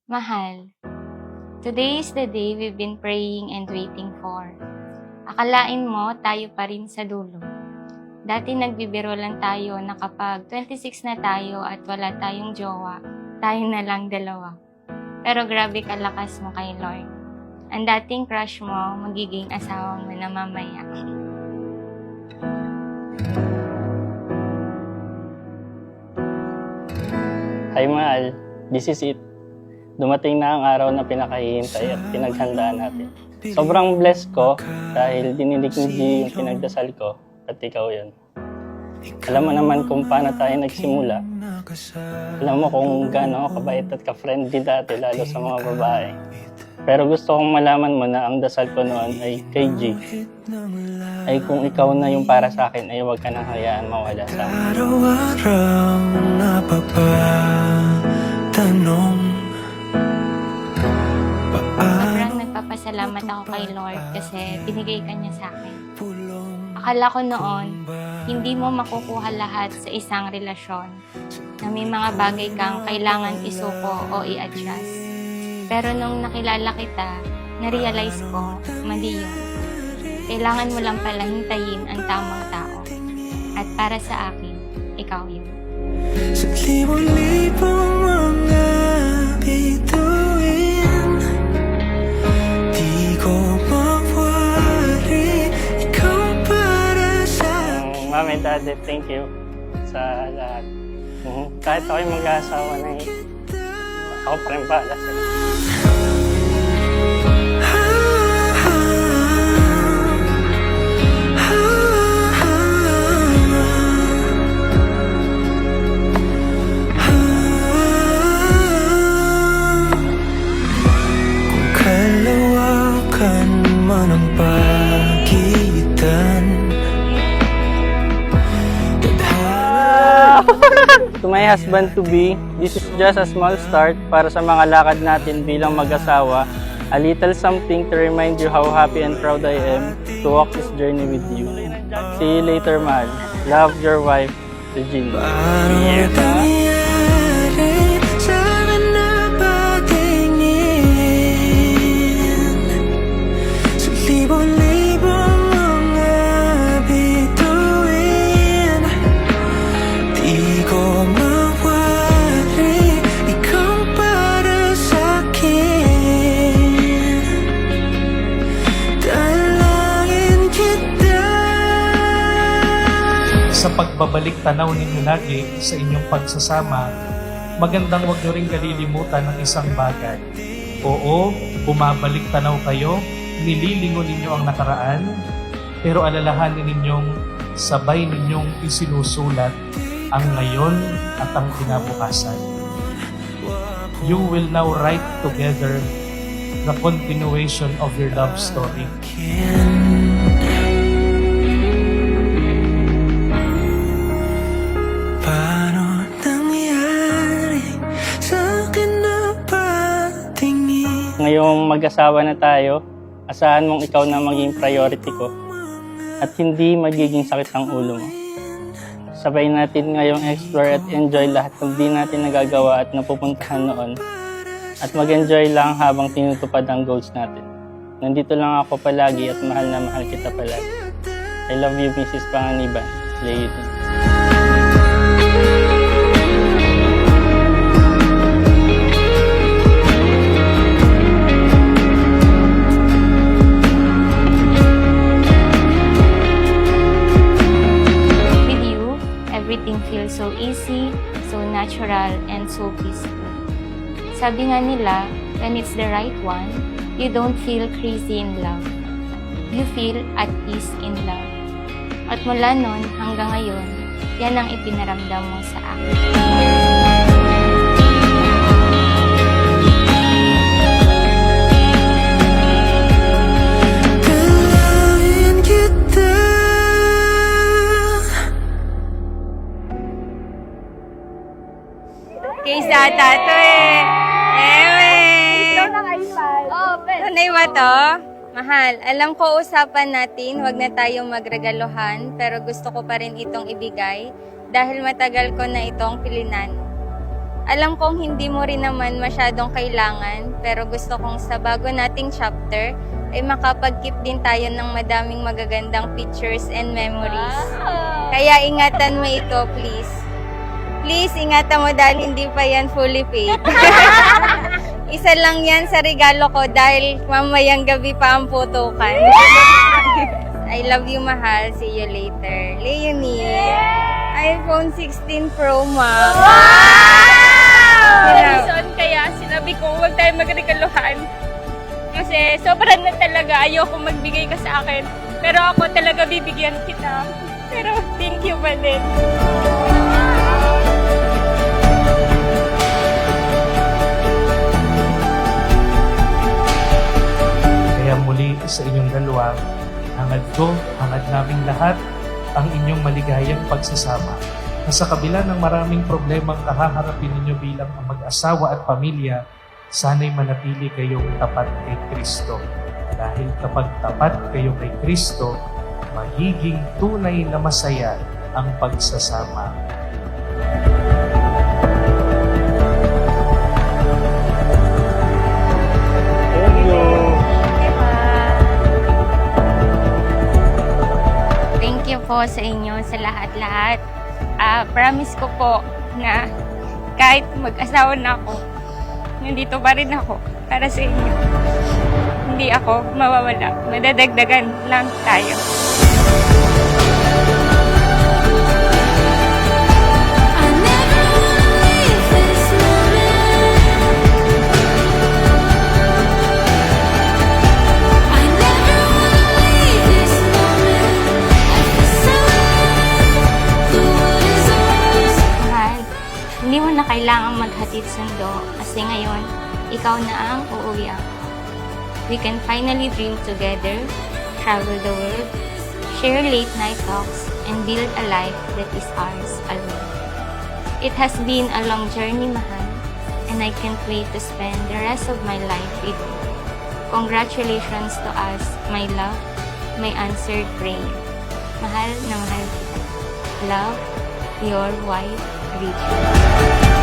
Mahal, today is the day we've been praying and waiting for. Akalain mo, tayo pa rin sa dulo. Dati nagbibiro lang tayo na kapag 26 na tayo at wala tayong jowa, tayo na lang dalawa. Pero grabe ka lakas mo kay Lord. Ang dating crush mo, magiging asawa mo na mamaya. Hi mahal, this is it. Dumating na ang araw na pinakahihintay at pinaghandaan natin. Sobrang blessed ko dahil dininig ni G yung pinagdasal ko at ikaw yun. Alam mo naman kung paano tayo nagsimula. Alam mo kung gaano ako kabait at ka-friendly dati lalo sa mga babae. Pero gusto kong malaman mo na ang dasal ko noon ay kay G. Ay kung ikaw na yung para sa akin ay huwag ka nang hayaan mawala sa akin. Araw-araw napapatanong. Sobrang nagpapasalamat ako kay Lord kasi binigay ka niya sa akin. Akala ko noon, hindi mo makukuha lahat sa isang relasyon na may mga bagay kang kailangan isuko o i-adjust. Pero nung nakilala kita, na-realize ko, mali yun. Kailangan mo lang pala hintayin ang tamang tao. At para sa akin, ikaw yun. Sa libo-libong mga bituin, di ko mawari, ikaw para sa Mami, Daddy, thank you sa lahat. Kahit ako'y mag-aasawa na ako pa rin pala sa'yo. Kung kalawakan man ang pagitan, To my husband-to-be, this is just a small start para sa mga lakad natin bilang mag-asawa. A little something to remind you how happy and proud I am to walk this journey with you. See you later, mahal. Love, your wife, Regina. paano nangyari sa akin na patingin? Sa libong-libong mga bituin, di ko mawari, ikaw para sa'kin. Dalangin kita. Sa pagbabalik tanaw ninyo lagi sa inyong pagsasama, magandang huwag nyo rin kalilimutan ng isang bagay. Oo, bumabalik tanaw kayo, nililingon ninyo ang nakaraan, pero alalahanin ninyong sabay ninyong isinusulat ang ngayon at ang kinabukasan. You will now write together the continuation of your love story. Paano nangyari sa akin na patingin? Ngayong mag-asawa na tayo, asahan mong ikaw na maging priority ko at hindi magiging sakit ang ulo mo. Sabay natin ngayong explore at enjoy lahat ng di natin nagagawa at napupuntahan noon at mag-enjoy lang habang tinutupad ang goals natin. Nandito lang ako palagi at mahal na mahal kita palagi. I love you, Mrs. Panganiban. Layutin. With you, everything feels so easy, so natural, and so peaceful. Sabi nga nila, when it's the right one, you don't feel crazy in love. You feel at peace in love. At mula nun hanggang ngayon, yan ang ipinaramdam mo sa akin. Dalangin kita. Kaysa tato eh. Ewe! Tunay ba to? Mahal, alam ko usapan natin, wag na tayong magregalohan, pero gusto ko pa rin itong ibigay dahil matagal ko na itong pilinan. Alam kong hindi mo rin naman masyadong kailangan, pero gusto kong sa bago nating chapter ay makapag-keep din tayo ng madaming magagandang pictures and memories. Kaya ingatan mo ito, please. Please, ingatan mo dahil hindi pa yan fully paid. Isa lang yan sa regalo ko dahil mamayang gabi pa ang putukan. I love you, mahal. See you later. Leonie. iPhone 16 Pro Max. Reason kaya sinabi ko huwag tayo magregaluhan. Kasi sobrang na talaga ayoko magbigay ka sa akin. Pero ako talaga bibigyan kita. Pero thank you pa din. Kaya muli sa inyong dalawa, hangad ko, hangad naming lahat, ang inyong maligayang pagsasama. Na sa kabila ng maraming problemang kahaharapin ninyo bilang ang mag-asawa at pamilya, sana'y manatili kayong tapat kay Kristo. Dahil kapag tapat kayo kay Kristo, magiging tunay na masaya ang pagsasama. Thank you. Thank you po sa inyo, sa lahat-lahat. Promise ko po na kahit mag-asawa na ako, nandito pa rin ako para sa inyo. Hindi ako mawawala. Madadagdagan lang tayo. I never leave this moment. I never leave this moment. I feel so the world is ours. Mahal, hindi mo na kailangang maghatid sundo kasi ngayon, ikaw na ang uuwi ako. We can finally dream together, travel the world, share late night talks, and build a life that is ours alone. It has been a long journey, mahal, and I can't wait to spend the rest of my life with you. Congratulations to us, my love, my answered prayer. Mahal na mahal kita. Love, your wife, Rachel.